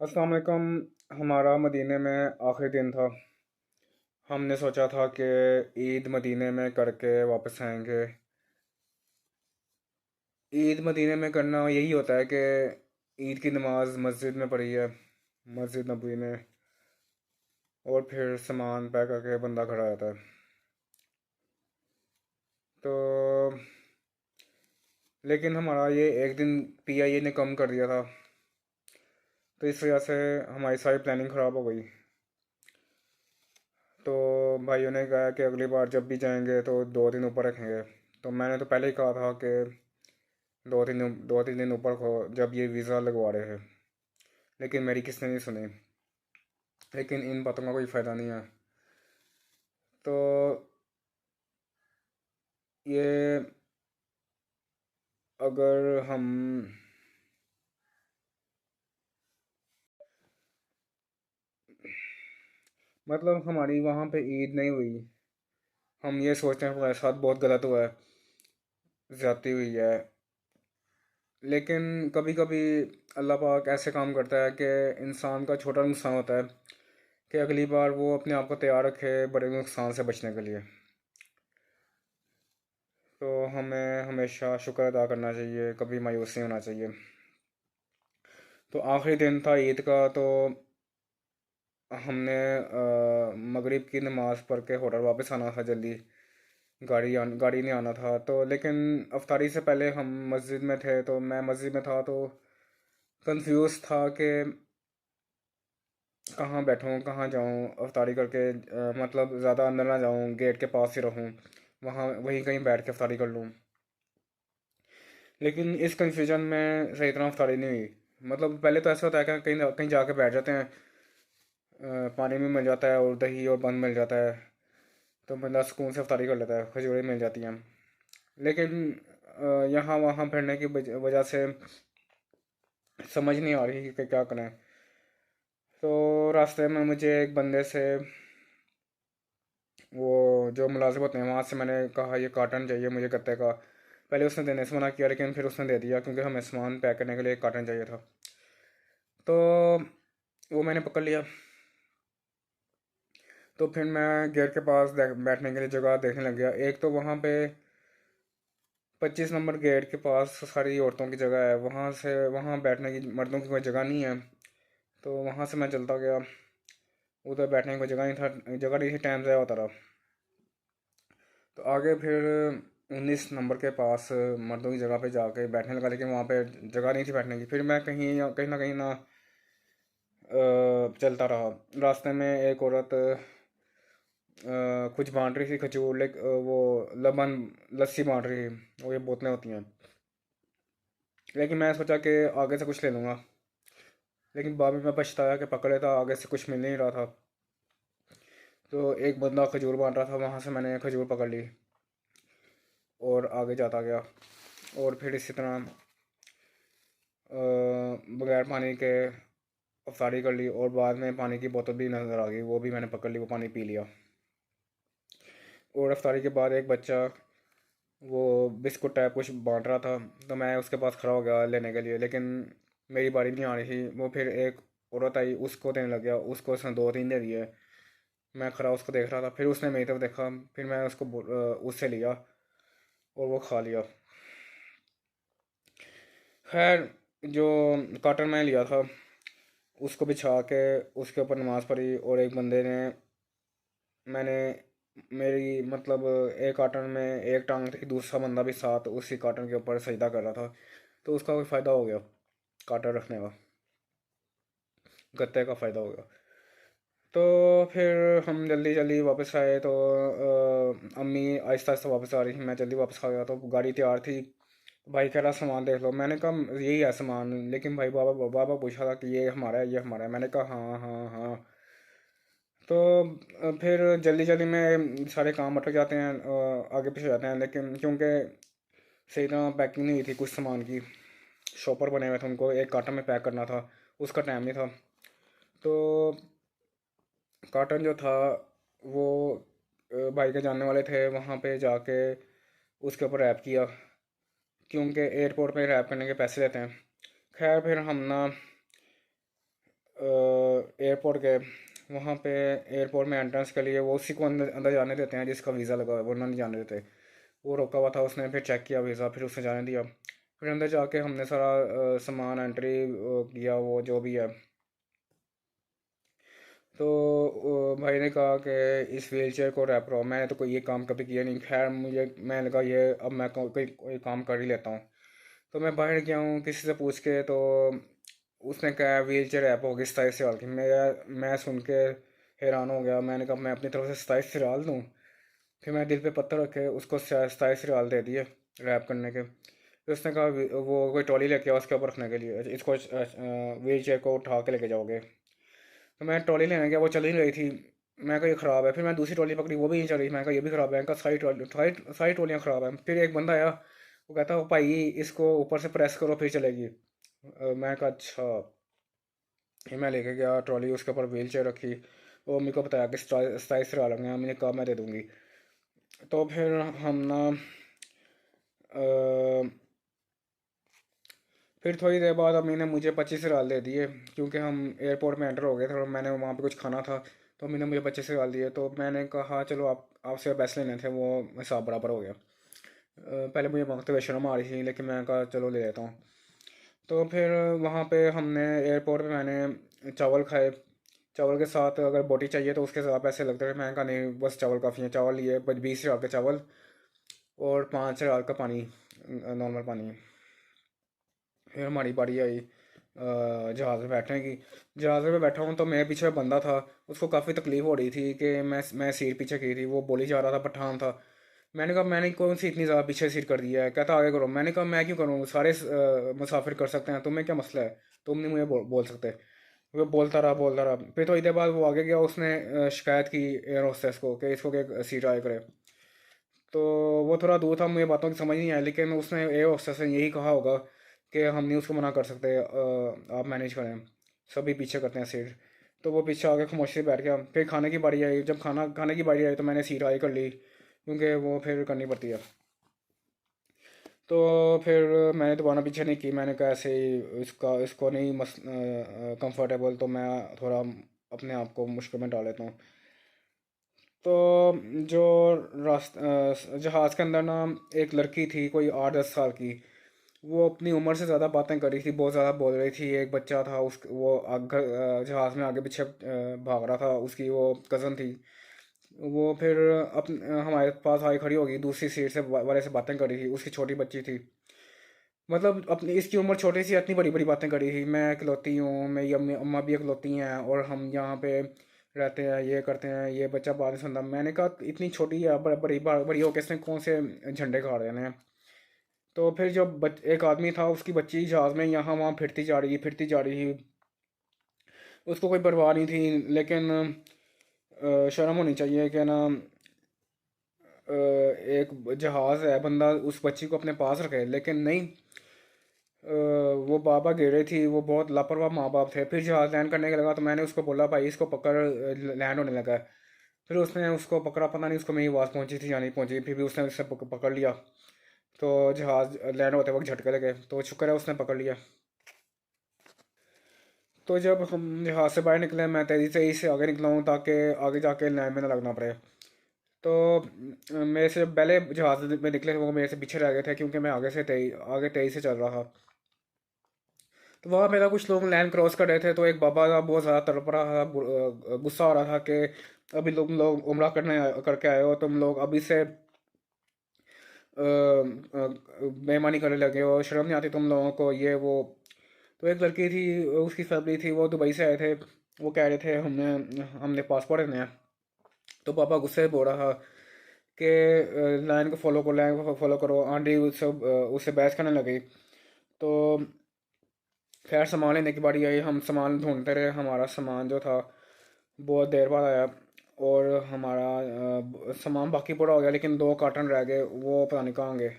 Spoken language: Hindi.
अस्सलाम वालेकुम। हमारा मदीने में आखिरी दिन था। हमने सोचा था कि ईद मदीने में करके वापस आएंगे। ईद मदीने में करना यही होता है कि ईद की नमाज मस्जिद में पढ़ी है, मस्जिद नबवी में, और फिर सामान पैक करके बंदा खड़ा रहता है। तो लेकिन हमारा ये एक दिन पीआईए ने कम कर दिया था, तो इस वजह से हमारी सारी प्लानिंग ख़राब हो गई। तो भाइयों ने कहा कि अगली बार जब भी जाएंगे तो 2 दिन ऊपर रखेंगे। तो मैंने तो पहले ही कहा था कि 2-3 दिन ऊपर को जब ये वीज़ा लगवा रहे हैं, लेकिन मेरी किसने नहीं सुनी। लेकिन इन बातों का कोई फ़ायदा नहीं है। तो ये अगर हम मतलब हमारी वहाँ पे ईद नहीं हुई, हम ये सोचते हैं हमारे साथ बहुत गलत हुआ है, ज़्यादती हुई है। लेकिन कभी कभी अल्लाह पाक ऐसे काम करता है कि इंसान का छोटा नुकसान होता है कि अगली बार वो अपने आप को तैयार रखे बड़े नुकसान से बचने के लिए। तो हमें हमेशा शुक्र अदा करना चाहिए, कभी मायूस नहीं होना चाहिए। तो आखिरी दिन था ईद का, तो हमने मगरिब की नमाज़ पढ़ के होटल वापस आना था जल्दी। गाड़ी नहीं आना था, तो लेकिन अफ्तारी से पहले हम मस्जिद में थे, तो मैं मस्जिद में था तो कंफ्यूज था कि कहाँ बैठूँ कहाँ जाऊँ अफ्तारी करके। मतलब ज़्यादा अंदर ना जाऊँ, गेट के पास ही रहूँ, वहाँ वहीं कहीं बैठ के अफ्तारी कर लूँ। लेकिन इस कन्फ्यूजन में सही तरह अफ्तारी नहीं हुई। मतलब पहले तो ऐसा होता है कि कहीं कहीं जाके बैठ जाते हैं, पानी भी मिल जाता है और दही और बंद मिल जाता है, तो बंदा सुकून से अफ्तारी कर लेता है, खजूरें मिल जाती हैं। लेकिन यहाँ वहाँ फिरने की वजह से समझ नहीं आ रही कि क्या करें। तो रास्ते में मुझे एक बंदे से, वो जो मुलाजिम होते हैं वहाँ से, मैंने कहा ये कार्टन चाहिए मुझे गत्ते का। पहले उसने देने से मना किया, लेकिन फिर उसने दे दिया क्योंकि हमें सामान पैक करने के लिए एक कार्टन चाहिए था। तो वो मैंने पकड़ लिया। तो फिर मैं गेट के पास बैठने के लिए जगह देखने लग गया। एक तो वहाँ पे 25 नंबर गेट के पास सारी औरतों की जगह है, वहाँ से वहाँ बैठने की मर्दों की कोई जगह नहीं है। तो वहाँ से मैं चलता गया, उधर बैठने की कोई जगह नहीं था, जगह नहीं थी, टाइम ज़्यादा होता रहा। तो आगे फिर 19 नंबर के पास मर्दों की जगह पे जाके बैठने लगा, लेकिन वहाँ पे जगह नहीं थी बैठने की। फिर मैं कहीं ना चलता रहा। रास्ते में एक औरत कुछ बांट रही थी, खजूर वो लबन लस्सी बांट रही थी, वो ये बोतलें होती हैं। लेकिन मैं सोचा कि आगे से कुछ ले लूँगा, लेकिन बाद में मैं पछताया कि पकड़े था, आगे से कुछ मिल नहीं रहा था। तो एक बंदा खजूर बांट रहा था, वहाँ से मैंने खजूर पकड़ ली और आगे जाता गया। और फिर इसी तरह बगैर पानी के अफ्तारी कर ली, और बाद में पानी की बोतल भी नज़र आ गई, वो भी मैंने पकड़ ली, वो पानी पी लिया। और अफ्तारी के बाद एक बच्चा वो बिस्कुट टाइप कुछ बांट रहा था, तो मैं उसके पास खड़ा हो गया लेने के लिए, लेकिन मेरी बारी नहीं आ रही थी। वो फिर एक औरत आई, उसको देने लग गया, उसको उसने 2-3 दे दिए। मैं खड़ा उसको देख रहा था, फिर उसने मेरी तरफ देखा, फिर मैं उससे लिया और वो खा लिया। खैर, जो कॉटन मैंने लिया था उसको बिछा के उसके ऊपर नमाज़ पढ़ी, और एक बंदे ने, मैंने मेरी मतलब एक कार्टन में एक टांग थी, दूसरा बंदा भी साथ उसी कार्टन के ऊपर सजदा कर रहा था। तो उसका कोई फ़ायदा हो गया, कार्टन रखने का, गत्ते का फ़ायदा हो गया। तो फिर हम जल्दी जल्दी वापस आए, तो अम्मी आहिस्ता आहिस्ता वापस आ रही थी, मैं जल्दी वापस आ गया, तो गाड़ी तैयार थी। भाई कह रहा सामान देख लो, मैंने कहा यही है सामान, लेकिन भाई बाबा बाबा पूछा था कि ये हमारा है, ये हमारा है, मैंने कहा हाँ हाँ हाँ। तो फिर जल्दी जल्दी में सारे काम अटक जाते हैं, आगे पीछे जाते हैं, लेकिन क्योंकि सही तरह पैकिंग नहीं हुई थी कुछ सामान की, शॉपर बने हुए थे, उनको एक कार्टन में पैक करना था, उसका टाइम नहीं था। तो कार्टन जो था वो भाई के जानने वाले थे, वहाँ पे जाके उसके ऊपर रैप किया, क्योंकि एयरपोर्ट पे रैप करने के पैसे लेते हैं। खैर फिर हम ना एयरपोर्ट गए। वहाँ पे एयरपोर्ट में एंट्रेंस के लिए वो उसी को अंदर अंदर जाने देते हैं जिसका वीज़ा लगा हुआ है, वरना नहीं जाने देते। वो रोका हुआ था, उसने फिर चेक किया वीज़ा, फिर उसने जाने दिया। फिर अंदर जाके हमने सारा सामान एंट्री किया, वो जो भी है। तो भाई ने कहा कि इस व्हील चेयर को रैप करो। मैंने तो कोई ये काम कभी किया नहीं, खैर मुझे मैंने कहा ये अब मैं कोई काम कर ही लेता हूँ। तो मैं बाहर गया हूँ किसी से पूछ के, तो उसने कहा व्हील चेयर रैप होगी 27 रियाल की। मैं सुन के हैरान हो गया। मैंने कहा मैं अपनी तरफ से 27 रियाल दूँ? फिर मैं दिल पे पत्थर रखे उसको 27 रियाल दे दिए रैप करने के। फिर उसने कहा वो कोई ट्रॉली लेके आओ उसके ऊपर रखने के लिए, इसको व्हील चेयर को उठा के लेके जाओगे। तो मैं ट्रॉली लेने गया, वो चल ही नहीं रही थी। मैं कहा ये ख़राब है। फिर मैं दूसरी ट्रॉली पकड़ी, वो भी नहीं चल रही। मैं कहा ये भी ख़राब है। मैं कहा सारी ट्रॉलियाँ ख़राब हैं। फिर एक बंदा आया, वो कहता भाई इसको ऊपर से प्रेस करो फिर चलेगी। मैं कहा अच्छा। फिर मैं लेके गया ट्रॉली, उसके ऊपर व्हील चेयर रखी। वो मेरे को बताया कि 27 रियाल लगेंगे। मैंने कहा मैं दे दूँगी। तो फिर हम ना अ, फिर थोड़ी देर बाद अम्मी ने मुझे 25 रियाल दे दिए, क्योंकि हम एयरपोर्ट में एंटर हो गए थे और मैंने वहाँ पे कुछ खाना था। तो अम्मी ने मुझे 25 रियाल दिए। तो मैंने कहा चलो आप आपसे पैसे लेने थे, वो हिसाब बराबर हो गया। पहले मुझे मांगते हुए शर्म आ रही थी, लेकिन मैंने कहा चलो ले लेता हूँ। तो फिर वहाँ पे हमने एयरपोर्ट पे मैंने चावल खाए। चावल के साथ अगर बोटी चाहिए तो उसके साथ पैसे लगते थे। मैंने कहा नहीं बस चावल काफ़ी है। चावल लिए 20 रियाल के चावल और 5 रियाल का पानी, नॉर्मल पानी। फिर हमारी बारी आई जहाज़ में बैठने की। जहाज़ में बैठा हूँ तो मेरे पीछे बंदा था, उसको काफ़ी तकलीफ़ हो रही थी कि मैं सीट पीछे की थी। वो बोली जा रहा था, पठान था। मैंने कहा मैंने कौन सी इतनी ज़्यादा पीछे सीट कर दी है? कहता आगे करो। मैंने कहा मैं क्यों करूँ, सारे मुसाफिर कर सकते हैं, तुम्हें क्या मसला है? तुम नहीं मुझे बोल सकते। वो बोलता रहा। फिर थोड़ी देर बाद वो आगे गया, उसने शिकायत की एयर होस्टेस को कि इसको क्या सीट आगे करे। तो वो थोड़ा दूर था, मुझे बातों की समझ नहीं आई, लेकिन उसने एयर होस्टेस ने यही कहा होगा कि हम नहीं उसको मना कर सकते, आप मैनेज करें, सभी पीछे करते हैं सीट। तो वो पीछे आके खामोशी से बैठ गया। फिर खाने की बारी आई, जब खाना खाने की बारी आई तो मैंने सीट आगे कर ली, क्योंकि वो फिर करनी पड़ती है। तो फिर मैंने दोबारा पीछे नहीं की। मैंने कहा ऐसे ही इसका इसको नहीं मस कंफर्टेबल, तो मैं थोड़ा अपने आप को मुश्किल में डाल लेता हूँ। तो जो जहाज़ के अंदर ना एक लड़की थी कोई 8-10 साल की। वो अपनी उम्र से ज़्यादा बातें कर रही थी, बहुत ज़्यादा बोल रही थी। एक बच्चा था उस वो जहाज़ में आगे पीछे भाग रहा था, उसकी वो कज़न थी। वो फिर हमारे पास आई खड़ी होगी, दूसरी सीट से वाले से बातें कर रही थी। उसकी छोटी बच्ची थी, मतलब अपनी इसकी उम्र छोटी सी, इतनी बड़ी बड़ी बातें करी थी। मैं इकलौती हूँ, मेरी अम्मी अम्मा भी इकलौती हैं, और हम यहाँ पे रहते हैं, ये करते हैं। ये बच्चा बात नहीं सुनता। मैंने कहा इतनी छोटी है, बड़ी बड़ी हो के इसने कौन से झंडे गाड़ रहे हैं? तो फिर जब एक आदमी था, उसकी बच्ची जहाज़ में यहाँ वहाँ फिरती जा रही थी। उसको कोई परवाह नहीं थी, लेकिन शर्म होनी चाहिए कि ना, एक जहाज़ है, बंदा उस बच्ची को अपने पास रखे, लेकिन नहीं। वो बाबा गिरे थी, वो बहुत लापरवाह माँ बाप थे। फिर जहाज़ लैंड करने के लगा तो मैंने उसको बोला भाई इसको पकड़, लैंड होने लगा है। फिर उसने उसको पकड़ा, पता नहीं उसको मेरी आवाज़ पहुंची थी या नहीं पहुंची, फिर भी उसने उससे पकड़ लिया। तो जहाज़ लैंड होते वक्त झटके लगे, तो शुक्र है उसने पकड़ लिया। तो जब हम जहाज़ से बाहर निकले, मैं तेज़ी से ही से आगे निकला हूँ ताकि आगे जाके लाइन में ना लगना पड़े। तो मेरे से पहले जहाज़ में निकले थे वो मेरे से पीछे रह गए थे, क्योंकि मैं आगे तेज़ी से चल रहा था। तो वहाँ पे ना कुछ लोग लाइन क्रॉस कर रहे थे, तो एक बाबा था बहुत ज़्यादा तड़प रहा था, गुस्सा आ रहा था कि अभी तुम लोग उम्रा करके आए हो, तुम लोग अभी से बेईमानी करने लगे हो, शर्म नहीं आती तुम लोगों को, ये वो। तो एक लड़की थी, उसकी फैमिली थी, वो दुबई से आए थे। वो कह रहे थे हमने हमने पासपोर्ट लेना है। तो पापा गुस्से से बोल रहा था कि लाइन को फॉलो करो। आंटी उससे बहस करने लगी। तो खैर सामान लेने की बारी आई, हम सामान ढूंढते रहे। हमारा सामान जो था बहुत देर बाद आया, और हमारा सामान बाकी पूरा हो गया, लेकिन 2 कार्टन रह गए, वो पता नहीं कहाँ गए।